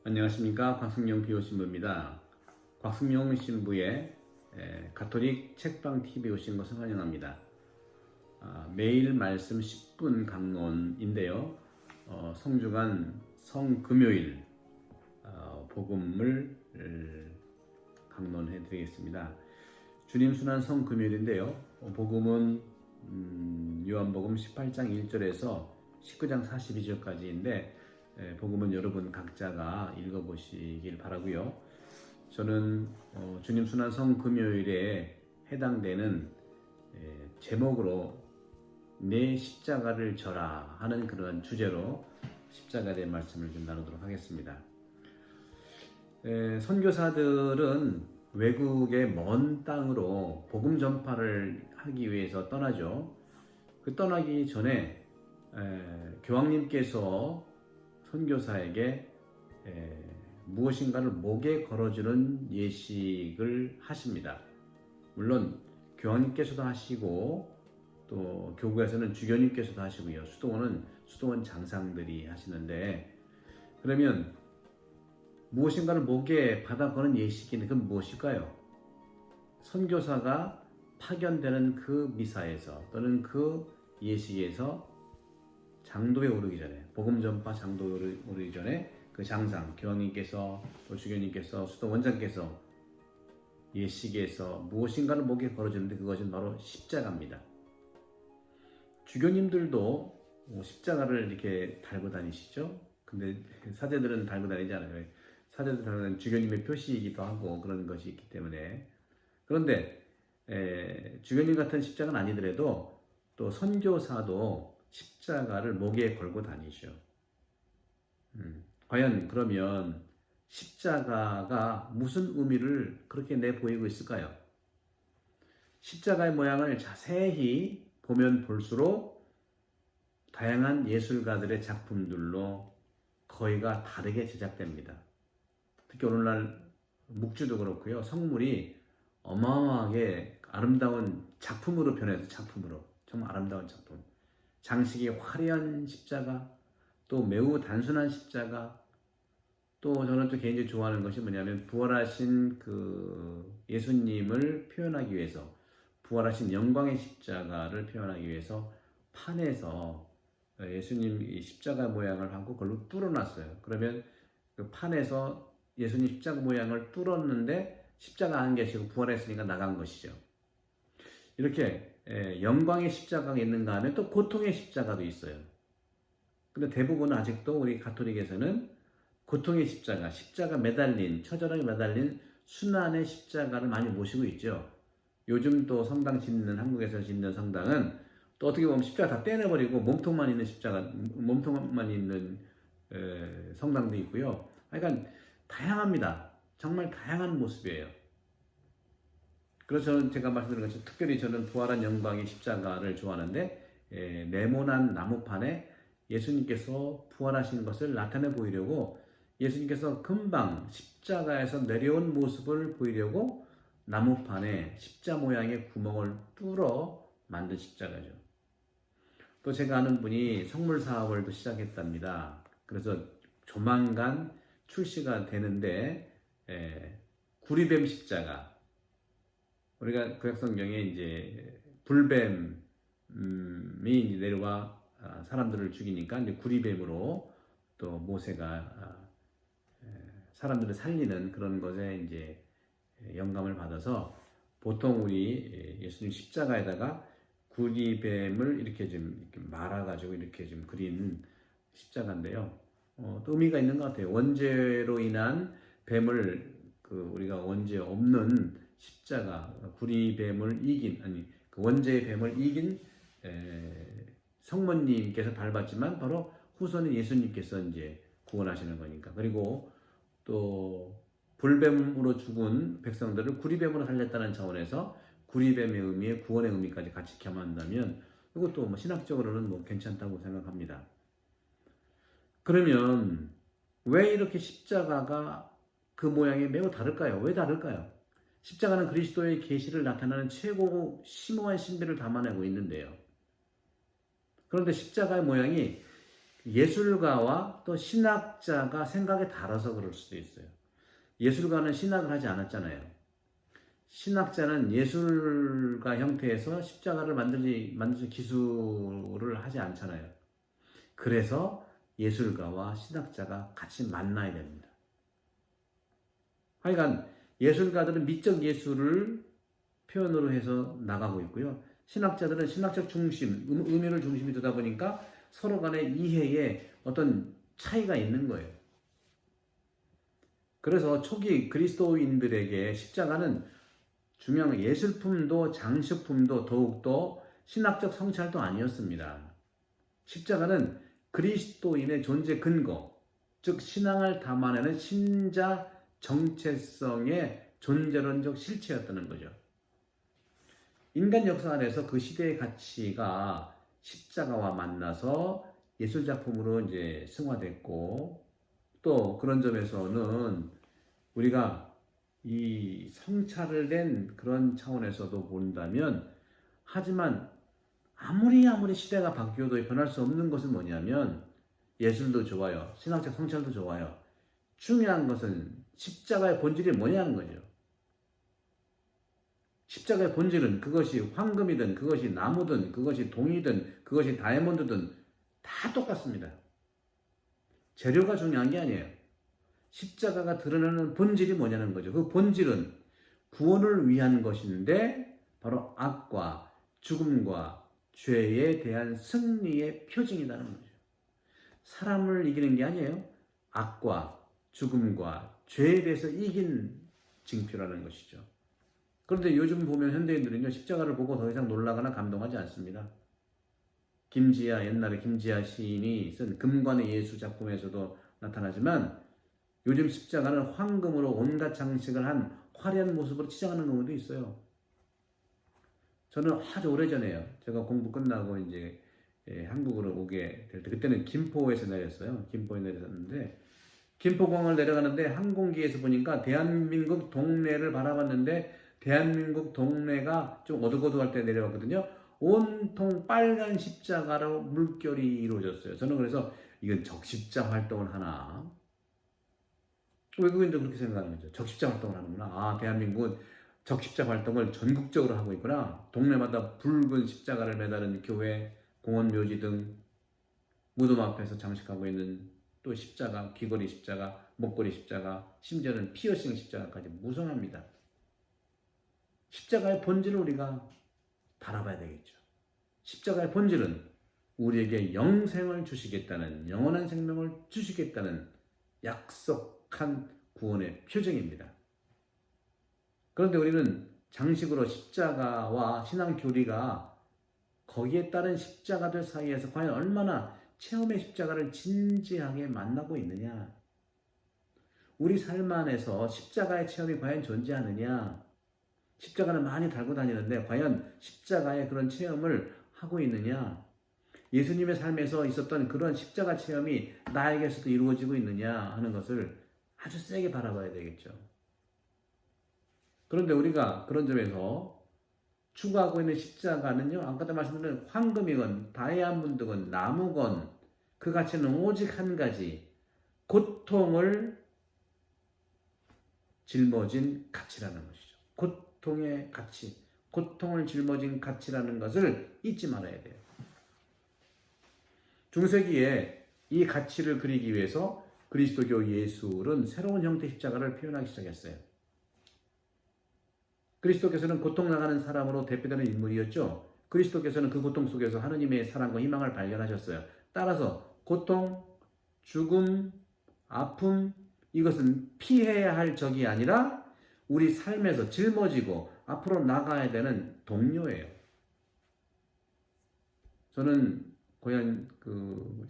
안녕하십니까. 곽승용 비오신부입니다. 곽승용 신부의 가톨릭 책방 TV에 오신 것을 환영합니다. 매일 말씀 10분 강론인데요. 성주간 성금요일 복음을 강론해 드리겠습니다. 주님 순환 성금요일인데요. 복음은 요한복음 18장 1절에서 19장 42절까지인데 복음은 여러분 각자가 읽어보시길 바라고요. 저는 주님 순환 성금요일에 해당되는 제목으로 내 십자가를 져라 하는 그런 주제로 십자가에 대한 말씀을 좀 나누도록 하겠습니다. 선교사들은 외국의 먼 땅으로 복음 전파를 하기 위해서 떠나죠. 그 떠나기 전에 교황님께서 선교사에게 무엇인가를 목에 걸어주는 예식을 하십니다. 물론 교황님께서도 하시고 또 교구에서는 주교님께서도 하시고요. 수도원은 장상들이 하시는데, 그러면 무엇인가를 목에 받아 거는 예식인 그건 무엇일까요? 선교사가 파견되는 그 미사에서 또는 그 예식에서 장도에 오르기 전에, 복음 전파 장도에 오르기 전에 그 장상, 교황님께서 또 주교님께서 수도 원장께서 예식에서 무엇인가를 목에 걸어주는데 그것은 바로 십자가입니다. 주교님들도 십자가를 이렇게 달고 다니시죠. 근데 사제들은 달고 다니지 않아요. 사제들 달고 다니는 주교님의 표시이기도 하고 그런 것이 있기 때문에. 그런데 주교님 같은 십자가는 아니더라도 또 선교사도 십자가를 목에 걸고 다니죠. 과연 그러면 십자가가 무슨 의미를 그렇게 내보이고 있을까요? 십자가의 모양을 자세히 보면 볼수록 다양한 예술가들의 작품들로 거의가 다르게 제작됩니다. 특히 오늘날 묵주도 그렇고요. 성물이 어마어마하게 아름다운 작품으로 변해서 정말 아름다운 작품. 장식이 화려한 십자가, 또 매우 단순한 십자가, 또 저는 또 개인적으로 좋아하는 것이 뭐냐면 부활하신 그 예수님을 표현하기 위해서, 부활하신 영광의 십자가를 표현하기 위해서 판에서 예수님 이 십자가 모양을 하고 그걸로 뚫어놨어요. 그러면 그 판에서 예수님 십자가 모양을 뚫었는데 십자가 안 계시고 부활했으니까 나간 것이죠. 이렇게 영광의 십자가가 있는가 하면 또 고통의 십자가도 있어요. 근데 대부분 아직도 우리 가톨릭에서는 고통의 십자가 매달린, 처절하게 매달린 순환의 십자가를 많이 모시고 있죠. 요즘 또 성당 짓는, 한국에서 짓는 성당은 또 어떻게 보면 십자가 다 떼내버리고 몸통만 있는 성당도 있고요. 그러니까 다양합니다. 정말 다양한 모습이에요. 그래서 제가 말씀드린 것처럼 특별히 저는 부활한 영광의 십자가를 좋아하는데, 네모난 나무판에 예수님께서 부활하신 것을 나타내 보이려고, 예수님께서 금방 십자가에서 내려온 모습을 보이려고 나무판에 십자 모양의 구멍을 뚫어 만든 십자가죠. 또 제가 아는 분이 성물 사업을 또 시작했답니다. 그래서 조만간 출시가 되는데, 구리뱀 십자가, 우리가 구약성경에 이제 불뱀이 이제 내려와 사람들을 죽이니까 이제 구리뱀으로 또 모세가 사람들을 살리는 그런 것에 이제 영감을 받아서 보통 우리 예수님 십자가에다가 구리뱀을 이렇게 좀 이렇게 말아가지고 이렇게 좀 그린 십자가인데요. 또 의미가 있는 것 같아요. 원죄로 인한 뱀을 우리가 원죄 없는 십자가, 구리뱀을 이긴, 그 원죄의 뱀을 이긴 성모님께서 밟았지만 바로 후손인 예수님께서 이제 구원하시는 거니까. 그리고 또 불뱀으로 죽은 백성들을 구리뱀으로 살렸다는 차원에서 구리뱀의 의미에 구원의 의미까지 같이 겸한다면 이것도 뭐 신학적으로는 뭐 괜찮다고 생각합니다. 그러면 왜 이렇게 십자가가 그 모양이 매우 다를까요? 왜 다를까요? 십자가는 그리스도의 계시를 나타내는 최고 심오한 신비를 담아내고 있는데요. 그런데 십자가의 모양이 예술가와 또 신학자가 생각이 달라서 그럴 수도 있어요. 예술가는 신학을 하지 않았잖아요. 신학자는 예술가 형태에서 십자가를 만들지 기술을 하지 않잖아요. 그래서 예술가와 신학자가 같이 만나야 됩니다. 하여간 예술가들은 미적 예술을 표현으로 해서 나가고 있고요. 신학자들은 신학적 중심, 의미를 중심이 두다 보니까 서로 간의 이해에 어떤 차이가 있는 거예요. 그래서 초기 그리스도인들에게 십자가는 중요한 예술품도 장식품도 더욱더 신학적 성찰도 아니었습니다. 십자가는 그리스도인의 존재 근거, 즉 신앙을 담아내는 신자 정체성의 존재론적 실체였다는 거죠. 인간 역사 안에서 그 시대의 가치가 십자가와 만나서 예술작품으로 이제 승화됐고, 또 그런 점에서는 우리가 이 성찰을 낸 그런 차원에서도 본다면, 하지만 아무리 시대가 바뀌어도 변할 수 없는 것은 뭐냐면, 예술도 좋아요, 신학적 성찰도 좋아요. 중요한 것은 십자가의 본질이 뭐냐는 거죠. 십자가의 본질은 그것이 황금이든 그것이 나무든 그것이 동이든 그것이 다이아몬드든 다 똑같습니다. 재료가 중요한 게 아니에요. 십자가가 드러내는 본질이 뭐냐는 거죠. 그 본질은 구원을 위한 것인데 바로 악과 죽음과 죄에 대한 승리의 표징이라는 거죠. 사람을 이기는 게 아니에요. 악과 죽음과 죄에 대해서 이긴 징표라는 것이죠. 그런데 요즘 보면 현대인들은요, 십자가를 보고 더 이상 놀라거나 감동하지 않습니다. 옛날에 김지아 시인이 쓴 금관의 예수 작품에서도 나타나지만, 요즘 십자가는 황금으로 온갖 장식을 한 화려한 모습으로 치장하는 경우도 있어요. 저는 아주 오래전에요, 제가 공부 끝나고 이제 한국으로 오게 될 때, 그때는 김포에서 내렸어요. 김포에 내렸는데, 김포공항을 내려가는데 항공기에서 보니까 대한민국 동네를 바라봤는데, 대한민국 동네가 좀 어둑어둑할 때 내려왔거든요. 온통 빨간 십자가로 물결이 이루어졌어요. 저는 그래서 이건 적십자 활동을 하나? 외국인도 그렇게 생각하는 거죠. 적십자 활동을 하는구나. 아, 대한민국은 적십자 활동을 전국적으로 하고 있구나. 동네마다 붉은 십자가를 매다는 교회, 공원 묘지 등 무덤 앞에서 장식하고 있는 또 십자가, 귀걸이 십자가, 목걸이 십자가, 심지어는 피어싱 십자가까지 무성합니다. 십자가의 본질을 우리가 바라봐야 되겠죠. 십자가의 본질은 우리에게 영생을 주시겠다는, 영원한 생명을 주시겠다는 약속한 구원의 표징입니다. 그런데 우리는 장식으로 십자가와 신앙 교리가 거기에 따른 십자가들 사이에서 과연 얼마나 체험의 십자가를 진지하게 만나고 있느냐, 우리 삶 안에서 십자가의 체험이 과연 존재하느냐, 십자가는 많이 달고 다니는데 과연 십자가의 그런 체험을 하고 있느냐, 예수님의 삶에서 있었던 그런 십자가 체험이 나에게서도 이루어지고 있느냐 하는 것을 아주 세게 바라봐야 되겠죠. 그런데 우리가 그런 점에서 추구하고 있는 십자가는요, 아까도 말씀드린 황금이건 다이아몬드건 나무건 그 가치는 오직 한 가지, 고통을 짊어진 가치라는 것이죠. 고통의 가치, 고통을 짊어진 가치라는 것을 잊지 말아야 돼요. 중세기에 이 가치를 그리기 위해서 그리스도교 예술은 새로운 형태의 십자가를 표현하기 시작했어요. 그리스도께서는 고통당하는 사람으로 대표되는 인물이었죠. 그리스도께서는 그 고통 속에서 하느님의 사랑과 희망을 발견하셨어요. 따라서 고통, 죽음, 아픔, 이것은 피해야 할 적이 아니라 우리 삶에서 짊어지고 앞으로 나가야 되는 동료예요. 저는 거의 한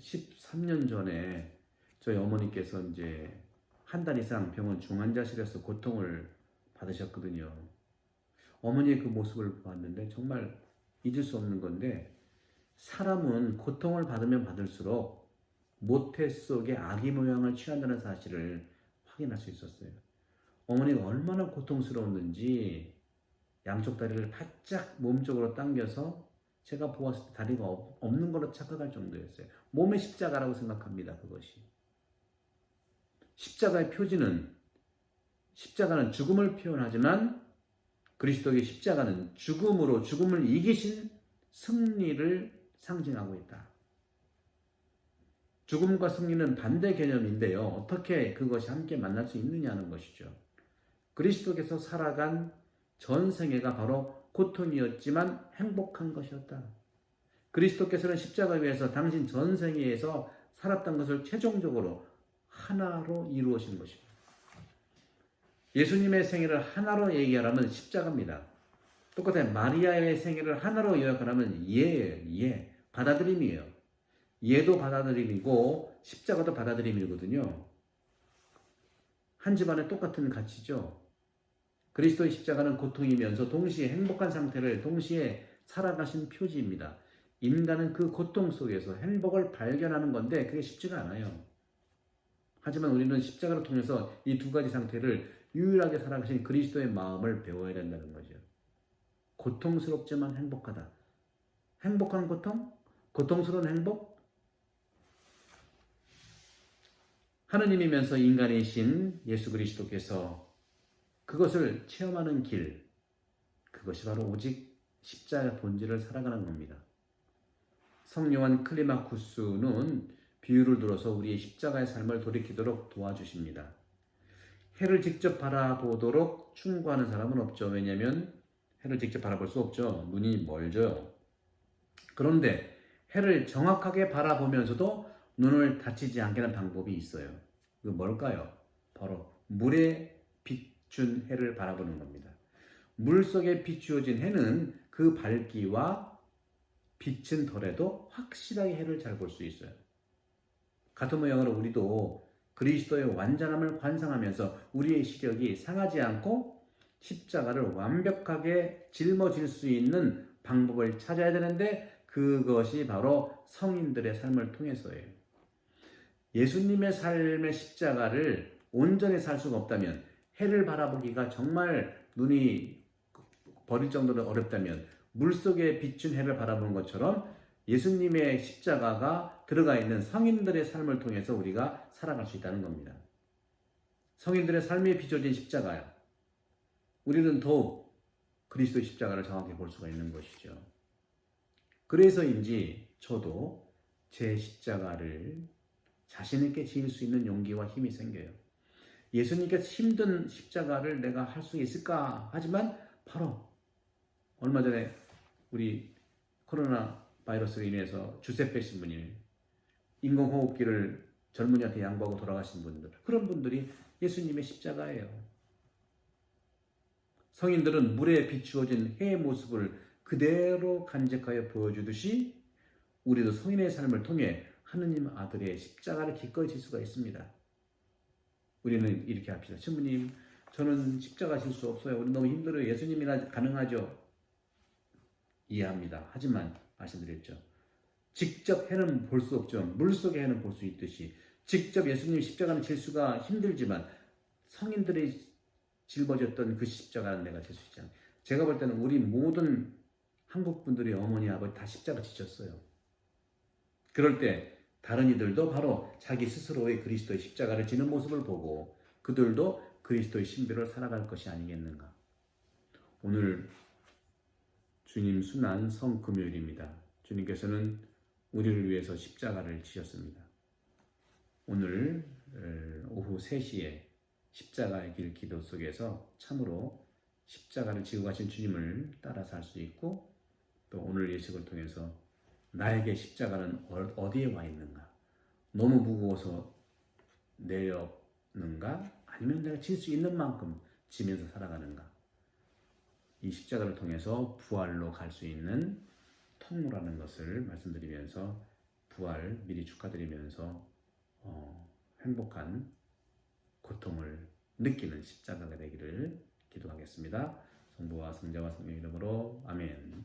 13년 전에 저희 어머니께서 이제 한 달 이상 병원 중환자실에서 고통을 받으셨거든요. 어머니의 그 모습을 봤는데 정말 잊을 수 없는 건데, 사람은 고통을 받으면 받을수록 모태 속에 아기 모양을 취한다는 사실을 확인할 수 있었어요. 어머니가 얼마나 고통스러웠는지 양쪽 다리를 바짝 몸쪽으로 당겨서 제가 보았을 때 다리가 없는 걸로 착각할 정도였어요. 몸의 십자가라고 생각합니다. 그것이. 십자가의 표지는 십자가는 죽음을 표현하지만 그리스도의 십자가는 죽음으로 죽음을 이기신 승리를 상징하고 있다. 죽음과 승리는 반대 개념인데요. 어떻게 그것이 함께 만날 수 있느냐는 것이죠. 그리스도께서 살아간 전생애가 바로 고통이었지만 행복한 것이었다. 그리스도께서는 십자가 위에서 당신 전생애에서 살았던 것을 최종적으로 하나로 이루어진 것입니다. 예수님의 생애를 하나로 얘기하라면 십자가입니다. 똑같아요. 마리아의 생애를 하나로 요약하라면 예예요. 예. 받아들임이에요. 예도 받아들임이고 십자가도 받아들임이거든요. 한 집안에 똑같은 가치죠. 그리스도의 십자가는 고통이면서 동시에 행복한 상태를 동시에 살아가신 표지입니다. 인간은 그 고통 속에서 행복을 발견하는 건데 그게 쉽지가 않아요. 하지만 우리는 십자가를 통해서 이 두 가지 상태를 유일하게 살아가신 그리스도의 마음을 배워야 된다는 거죠. 고통스럽지만 행복하다. 행복한 고통? 고통스러운 행복? 하느님이면서 인간이신 예수 그리스도께서 그것을 체험하는 길, 그것이 바로 오직 십자가의 본질을 살아가는 겁니다. 성요한 클리마쿠스는 비유를 들어서 우리의 십자가의 삶을 돌이키도록 도와주십니다. 해를 직접 바라보도록 충고하는 사람은 없죠. 왜냐하면 해를 직접 바라볼 수 없죠. 눈이 멀죠. 그런데 해를 정확하게 바라보면서도 눈을 다치지 않게 하는 방법이 있어요. 그게 뭘까요? 바로 물에 비춘 해를 바라보는 겁니다. 물 속에 비추어진 해는 그 밝기와 빛은 덜해도 확실하게 해를 잘 볼 수 있어요. 같은 모양으로 우리도 그리스도의 완전함을 관상하면서 우리의 시력이 상하지 않고 십자가를 완벽하게 짊어질 수 있는 방법을 찾아야 되는데 그것이 바로 성인들의 삶을 통해서예요. 예수님의 삶의 십자가를 온전히 살 수가 없다면, 해를 바라보기가 정말 눈이 버릴 정도로 어렵다면 물속에 비춘 해를 바라보는 것처럼 예수님의 십자가가 들어가 있는 성인들의 삶을 통해서 우리가 살아갈 수 있다는 겁니다. 성인들의 삶에 비춰진 십자가야. 우리는 더욱 그리스도의 십자가를 정확히 볼 수가 있는 것이죠. 그래서인지 저도 제 십자가를 자신 있게 지을 수 있는 용기와 힘이 생겨요. 예수님께서 힘든 십자가를 내가 할 수 있을까? 하지만 바로 얼마 전에 우리 코로나 바이러스로 인해서 주세페 신부님, 인공호흡기를 젊은이한테 양보하고 돌아가신 분들, 그런 분들이 예수님의 십자가예요. 성인들은 물에 비추어진 해의 모습을 그대로 간직하여 보여주듯이 우리도 성인의 삶을 통해 하느님 아들의 십자가를 기꺼이 질 수가 있습니다. 우리는 이렇게 합시다. 신부님, 저는 십자가 질 수 없어요. 우리 너무 힘들어요. 예수님이나 가능하죠? 이해합니다. 하지만 말씀드렸죠. 직접 해는 볼 수 없죠. 물속의 해는 볼 수 있듯이 직접 예수님 십자가는 질 수가 힘들지만 성인들이 짊어졌던 그 십자가는 내가 질 수 있지 않아요. 제가 볼 때는 우리 모든 한국 분들이 어머니 아버지 다 십자가 지셨어요. 그럴 때 다른 이들도 바로 자기 스스로의 그리스도의 십자가를 지는 모습을 보고 그들도 그리스도의 신비를 살아갈 것이 아니겠는가. 오늘 주님 순환 성금요일입니다. 주님께서는 우리를 위해서 십자가를 지셨습니다. 오늘 오후 3시에 십자가의 길 기도 속에서 참으로 십자가를 지고 가신 주님을 따라 살 수 있고, 또 오늘 예식을 통해서 나에게 십자가는 어디에 와 있는가? 너무 무거워서 내려는가? 아니면 내가 질 수 있는 만큼 지면서 살아가는가? 이 십자가를 통해서 부활로 갈 수 있는 통로라는 것을 말씀드리면서 부활 미리 축하드리면서 행복한 고통을 느끼는 십자가가 되기를 기도하겠습니다. 성부와 성자와 성령의 이름으로 아멘.